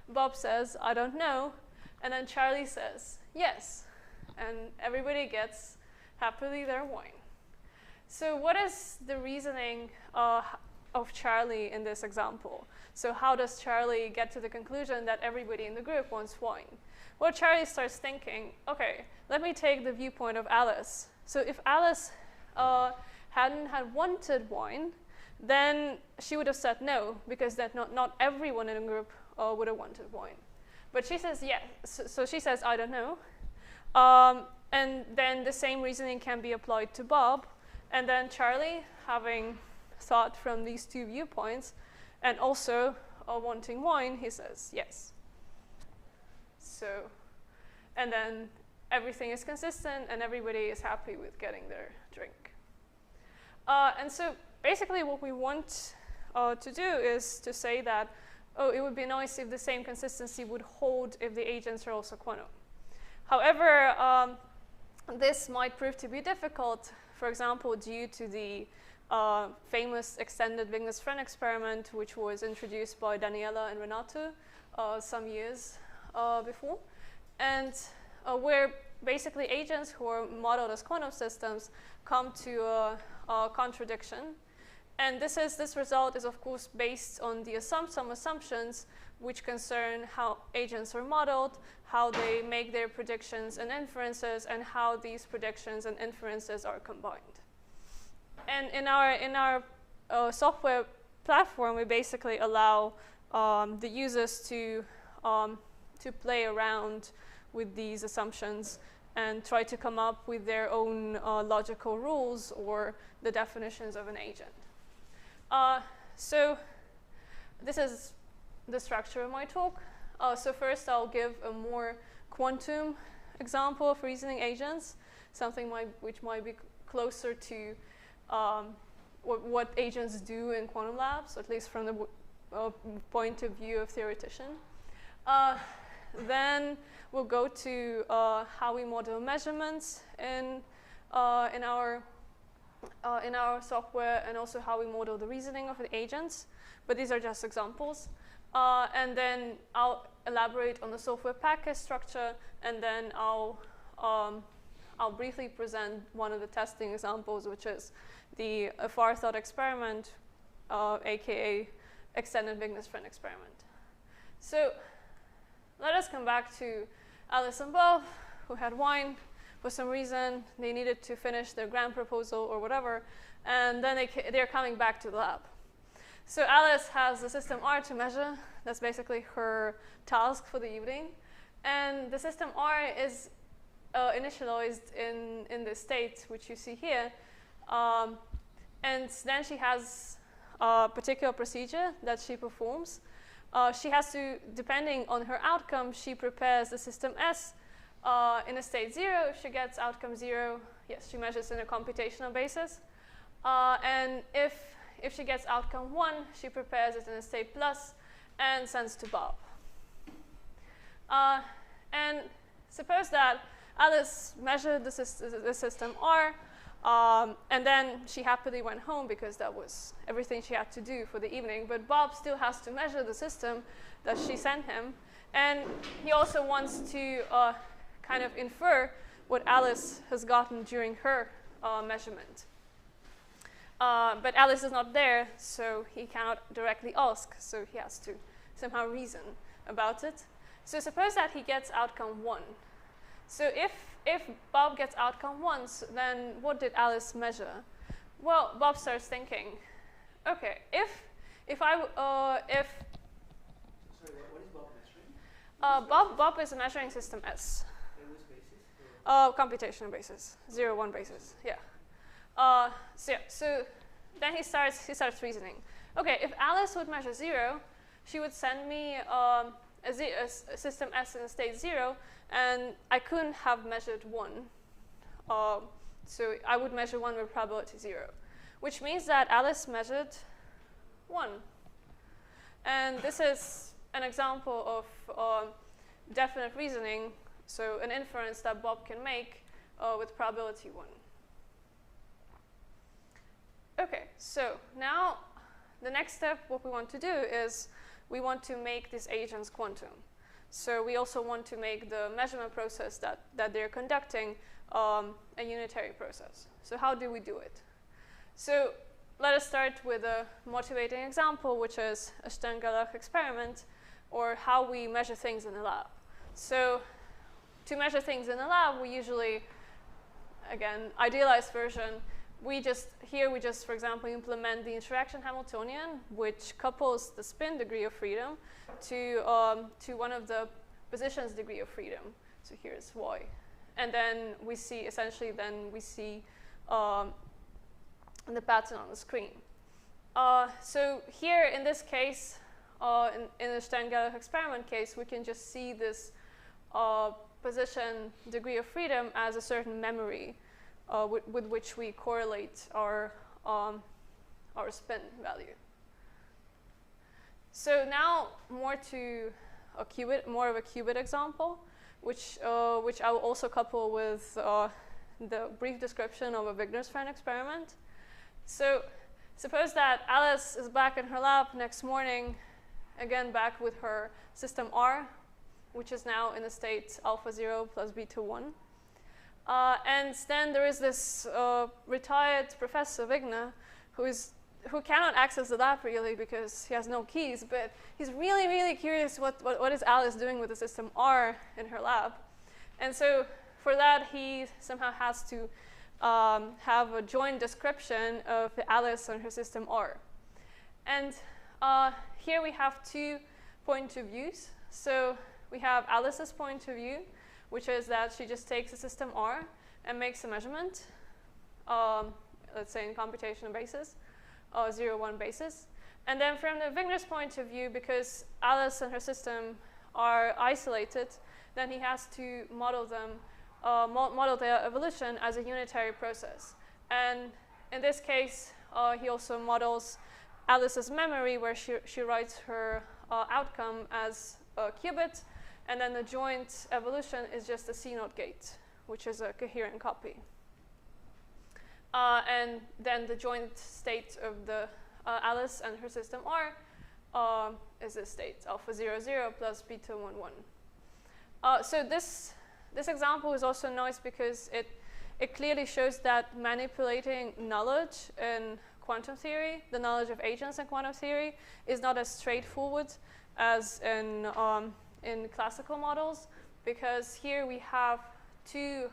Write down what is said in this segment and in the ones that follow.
Bob says, I don't know. And then Charlie says, yes. And everybody gets happily their wine. So what is the reasoning of Charlie in this example? So how does Charlie get to the conclusion that everybody in the group wants wine? Well, Charlie starts thinking, okay, let me take the viewpoint of Alice. So if Alice hadn't had wanted wine, then she would have said no, because that not everyone in the group would have wanted wine. But she says yes, so she says, I don't know. And then the same reasoning can be applied to Bob. And then Charlie, having thought from these two viewpoints, and also wanting wine, he says yes. So, and then everything is consistent and everybody is happy with getting their drink. And so basically what we want to do is to say that, oh, it would be nice if the same consistency would hold if the agents are also quantum. However, this might prove to be difficult, for example, due to the famous extended Wigner-Friend experiment, which was introduced by Daniela and Renato some years before, and where basically agents who are modeled as quantum systems come to a contradiction. And this result is, of course, based on the some assumptions which concern how agents are modeled, how they make their predictions and inferences, and how these predictions and inferences are combined. And in our software platform, we basically allow the users to play around with these assumptions and try to come up with their own logical rules or the definitions of an agent. So this is the structure of my talk. So first I'll give a more quantum example of reasoning agents, something which might be closer to what agents do in quantum labs, at least from the point of view of theoretician. Then we'll go to how we model measurements in our software, and also how we model the reasoning of the agents. But these are just examples. And then I'll elaborate on the software package structure, and then I'll briefly present one of the testing examples, which is the far thought experiment, aka extended Wigner-Friend experiment. So let us come back to Alice and Bob, who had wine. For some reason, they needed to finish their grant proposal or whatever, and then they're coming back to the lab. So Alice has the system R to measure. That's basically her task for the evening. And the system R is initialized in the state, which you see here. And then she has a particular procedure that she performs. She has to, depending on her outcome, she prepares the system S in a state 0. If she gets outcome 0, yes, she measures in a computational basis. And if she gets outcome 1, she prepares it in a state plus and sends to Bob. And suppose that Alice measured the system R, and then she happily went home because that was everything she had to do for the evening. But Bob still has to measure the system that she sent him. And he also wants to kind of infer what Alice has gotten during her measurement. But Alice is not there, so he cannot directly ask. So he has to somehow reason about it. So suppose that he gets outcome 1. So if Bob gets outcome 1, then what did Alice measure? Well, Bob starts thinking, okay, if I if Sorry, what is Bob measuring? Bob is a measuring system S. On which basis? Computational basis, 0, 1 basis, yeah. So then he starts reasoning. Okay, if Alice would measure 0, she would send me a system S in a state 0, and I couldn't have measured 1. So I would measure 1 with probability 0, which means that Alice measured 1. And this is an example of definite reasoning, so an inference that Bob can make with probability 1. Okay, so now the next step, what we want to do is we want to make these agents quantum. So we also want to make the measurement process that they're conducting a unitary process. So how do we do it? So let us start with a motivating example, which is a Stern-Gerlach experiment, or how we measure things in the lab. So to measure things in the lab, we usually, again, idealized version, we just, for example, implement the interaction Hamiltonian, which couples the spin degree of freedom to one of the positions degree of freedom. So here's y. And then we see, essentially, the pattern on the screen. So here, in this case, in the Stern-Gerlach experiment case, we can just see this position degree of freedom as a certain memory with which we correlate our spin value. So now more of a qubit example, which I will also couple with the brief description of a Wigner's friend experiment. So suppose that Alice is back in her lab next morning, again back with her system R, which is now in the state alpha 0 plus beta 1. And then there is this retired Professor Wigner who cannot access the lab really because he has no keys, but he's really, really curious what is Alice doing with the system R in her lab. And so for that, he somehow has to have a joint description of Alice and her system R. And here we have 2 point of views. So we have Alice's point of view, which is that she just takes a system R and makes a measurement, let's say in computational basis, 0-1 basis. And then from the Wigner's point of view, because Alice and her system are isolated, then he has to model them, model their evolution as a unitary process. And in this case, he also models Alice's memory, where she writes her outcome as a qubit, and then the joint evolution is just a CNOT gate, which is a coherent copy. And then the joint state of the Alice and her system R is this state, alpha 0, 0 plus beta 1, 1. So this example is also nice because it clearly shows that manipulating knowledge in quantum theory, the knowledge of agents in quantum theory, is not as straightforward as in classical models, because here we have two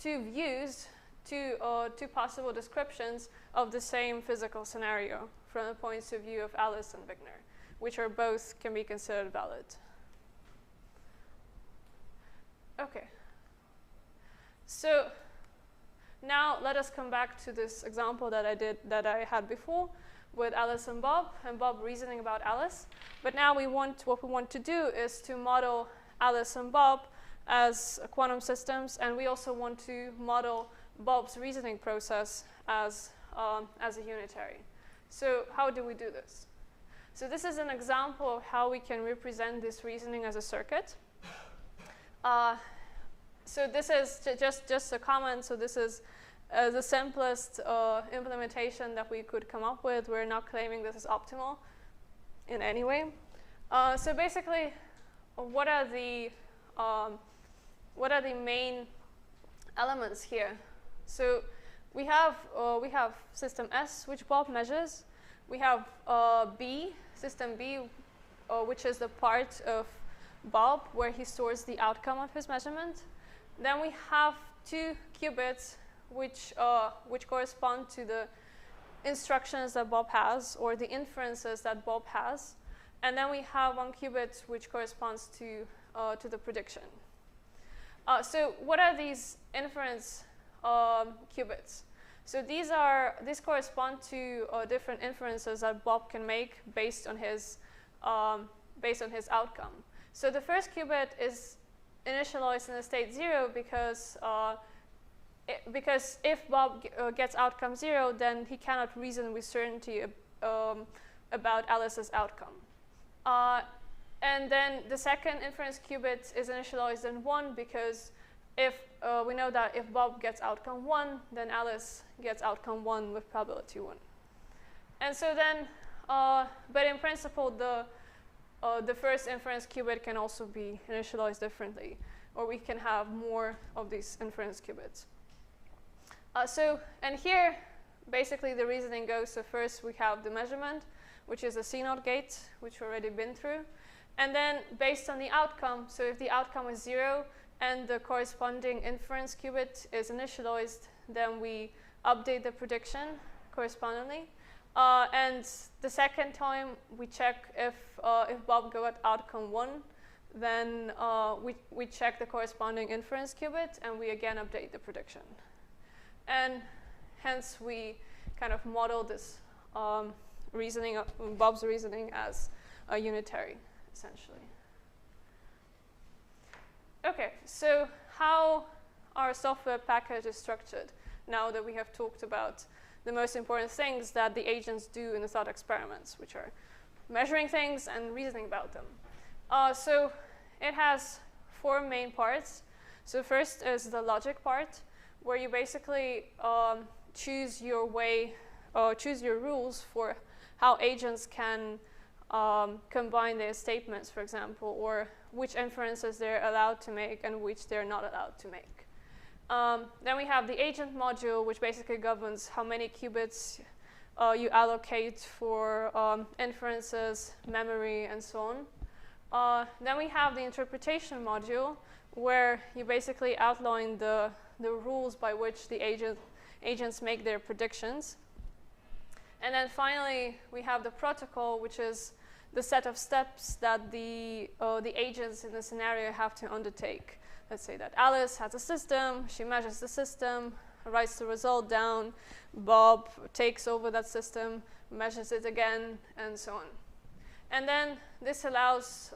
views, two possible descriptions of the same physical scenario from the points of view of Alice and Wigner, which are both can be considered valid. Okay. So now let us come back to this example that I had before with Alice and Bob reasoning about Alice. But now what we want to do is to model Alice and Bob as quantum systems, and we also want to model Bob's reasoning process as a unitary. So how do we do this? So this is an example of how we can represent this reasoning as a circuit. So this is just a comment. So this is the simplest implementation that we could come up with. We're not claiming this is optimal in any way. So basically, what are the main elements here? So we have system S, which Bob measures. We have system B, which is the part of Bob where he stores the outcome of his measurement. Then we have 2 qubits, which correspond to the instructions that Bob has, or the inferences that Bob has. And then we have 1 qubit, which corresponds to the prediction. So what are these inference qubits? So these correspond to different inferences that Bob can make based on his outcome. So the first qubit is initialized in the state 0 because if Bob gets outcome 0, then he cannot reason with certainty about Alice's outcome. And then the second inference qubit is initialized in 1 because we know that if Bob gets outcome 1, then Alice gets outcome 1 with probability 1. And so then but in principle, the first inference qubit can also be initialized differently, or we can have more of these inference qubits. And here, basically the reasoning goes, so first we have the measurement, which is a CNOT gate, which we've already been through. And then based on the outcome, so if the outcome is 0 and the corresponding inference qubit is initialized, then we update the prediction correspondingly. And the second time we check if Bob got outcome 1, then we check the corresponding inference qubit, and we again update the prediction. And hence we kind of model this reasoning, Bob's reasoning, as a unitary, essentially. Okay, so how our software package is structured now that we have talked about the most important things that the agents do in the thought experiments, which are measuring things and reasoning about them. So it has 4 main parts. So first is the logic part, where you basically choose your way, choose your rules for how agents can combine their statements, for example, or which inferences they're allowed to make and which they're not allowed to make. Then we have the agent module, which basically governs how many qubits you allocate for inferences, memory, and so on. Then we have the interpretation module, where you basically outline the rules by which the agents make their predictions. And then finally, we have the protocol, which is the set of steps that the agents in the scenario have to undertake. Let's say that Alice has a system, she measures the system, writes the result down, Bob takes over that system, measures it again, and so on. And then this allows,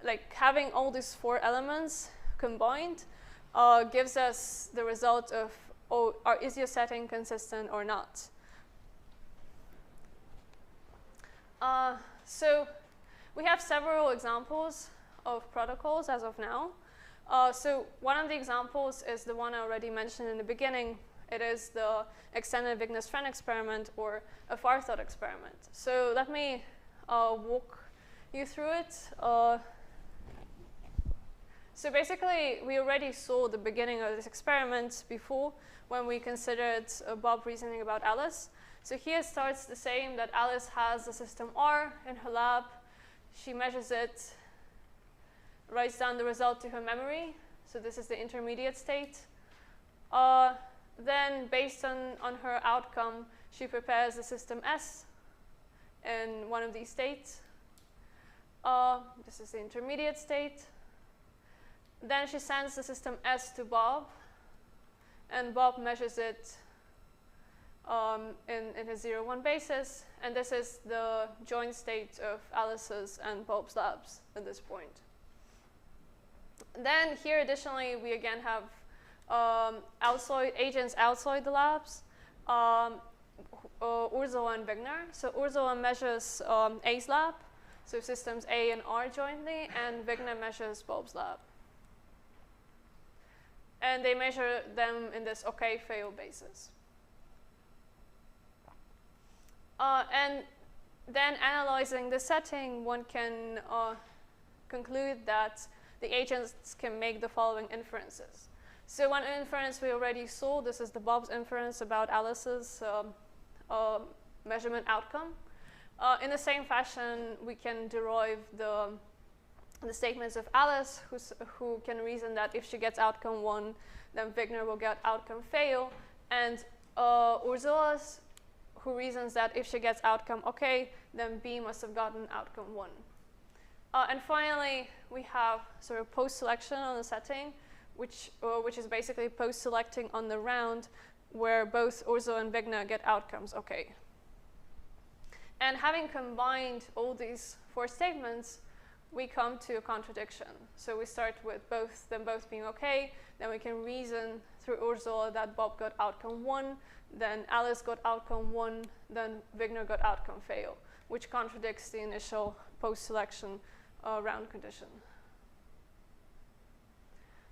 like having all these 4 elements combined, gives us the result of, is your setting consistent or not? So we have several examples of protocols as of now. So one of the examples is the one I already mentioned in the beginning. It is the extended Wigner-Stern experiment, or a far thought experiment. So let me walk you through it. So basically, we already saw the beginning of this experiment before, when we considered Bob reasoning about Alice. So here starts the same, that Alice has the system R in her lab. She measures it, writes down the result to her memory. So this is the intermediate state. Then based on her outcome, she prepares the system S in one of these states. This is the intermediate state. Then she sends the system S to Bob, and Bob measures it in his 0-1 basis. And this is the joint state of Alice's and Bob's labs at this point. Then here, additionally, we again have agents outside the labs, Ursula and Wigner. So Ursula measures A's lab, so systems A and R jointly, and Wigner measures Bob's lab. And they measure them in this OK-fail basis. And then analyzing the setting, one can conclude that the agents can make the following inferences. So one inference we already saw, this is the Bob's inference about Alice's measurement outcome. In the same fashion, we can derive the statements of Alice, who can reason that if she gets outcome 1, then Wigner will get outcome fail, and Ursula's, who reasons that if she gets outcome OK, then B must have gotten outcome 1. And finally, we have sort of post-selection on the setting, which is basically post-selecting on the round, where both Ursula and Wigner get outcomes OK. And having combined all these 4 statements, we come to a contradiction. So we start with them both being OK, then we can reason through Ursula that Bob got outcome 1, then Alice got outcome 1, then Wigner got outcome fail, which contradicts the initial post-selection round condition.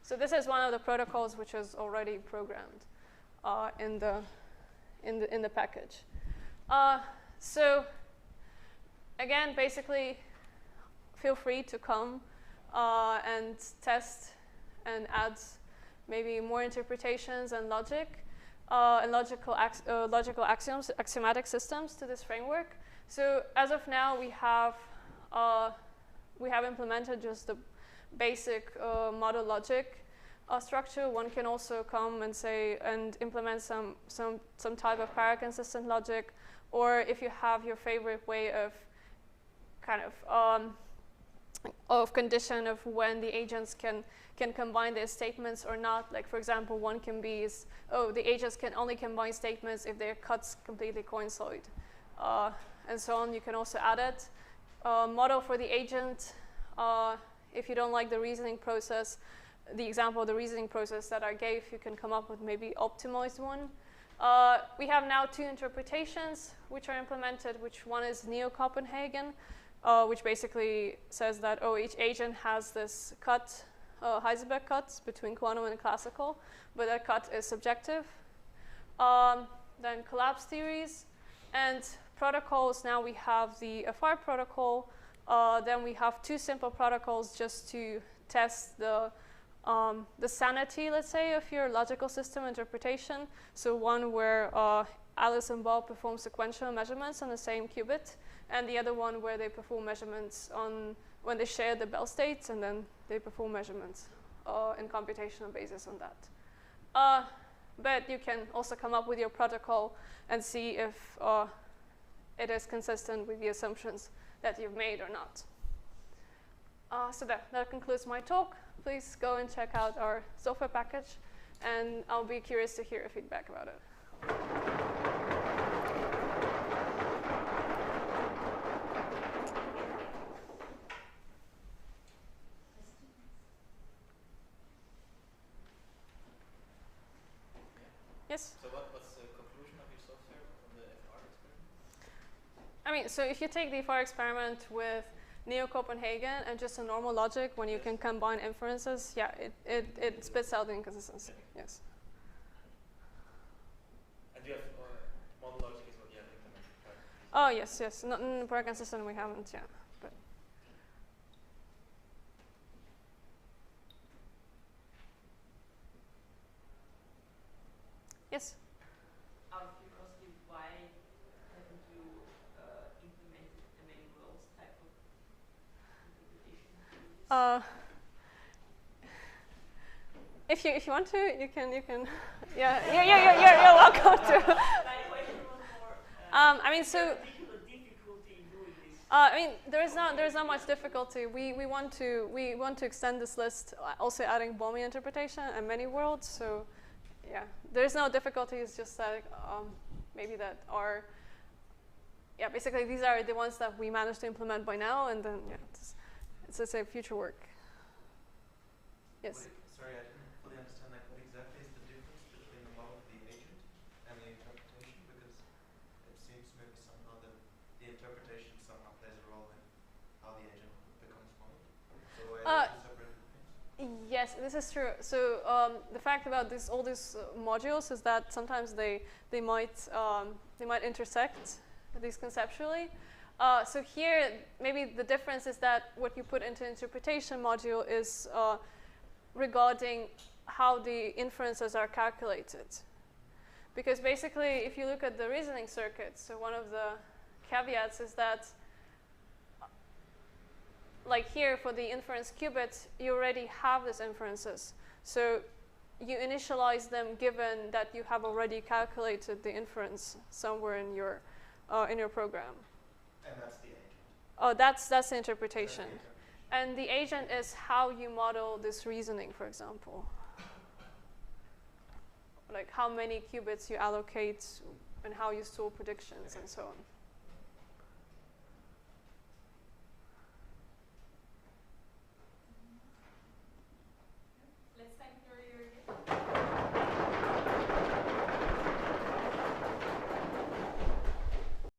So this is one of the protocols which is already programmed in the package. So again, basically, feel free to come and test and add maybe more interpretations and logic and logical axioms, axiomatic systems to this framework. So as of now, we have implemented just the basic model logic structure. One can also come and say and implement some type of para-consistent logic, or if you have your favorite way of kind of condition of when the agents can combine their statements or not. Like for example, one can be the agents can only combine statements if their cuts completely coincide, and so on. You can also add it. Model for the agent. If you don't like the reasoning process, the example of the reasoning process that I gave, you can come up with maybe optimized one. We have now 2 interpretations which are implemented, which one is Neo-Copenhagen, which basically says that, each agent has this cut, Heisenberg cuts between quantum and classical, but that cut is subjective. Then collapse theories and protocols. Now we have the FR protocol. Then we have 2 simple protocols just to test the sanity, let's say, of your logical system interpretation. So one where Alice and Bob perform sequential measurements on the same qubit, and the other one where they perform measurements on when they share the Bell states, and then they perform measurements in computational basis on that. But you can also come up with your protocol and see if it is consistent with the assumptions that you've made or not. So that concludes my talk. Please go and check out our software package, and I'll be curious to hear your feedback about it. Yes? So what's the conclusion of your software from the FR experiment? I mean, so if you take the FR experiment with Neo-Copenhagen and just a normal logic, when you can combine inferences, yeah, it spits out the inconsistency, yes. And you have model logic is what you have implemented, right? Oh, yes. Not in the para-consistent we haven't yet. But yes? Out of curiosity, why haven't you implemented the many worlds type of interpretation? If you want to, you can. Yeah, you're welcome to. My question was more. I mean, so. Particular difficulty in doing this. I mean, there is not much difficulty. We want to extend this list, also adding Bohmian interpretation and many worlds. So, yeah, there is no difficulty. It's just that maybe that are. Yeah, basically these are the ones that we managed to implement by now, and then yeah, it's a future work. Yes. Sorry, I didn't fully understand. Like, what exactly is the difference between the model of the agent and the interpretation? Because it seems maybe somehow that the interpretation somehow plays a role in how the agent becomes modeled. So are they two separate things? Yes, this is true. So the fact about all these modules is that sometimes they might intersect, at least conceptually. So here, maybe the difference is that what you put into interpretation module is regarding how the inferences are calculated. Because basically, if you look at the reasoning circuits, so one of the caveats is that, like here for the inference qubit, you already have these inferences. So you initialize them given that you have already calculated the inference somewhere in your program. And that's the agent. Oh, that's the interpretation. And the agent is how you model this reasoning, for example. Like how many qubits you allocate and how you store predictions and so on.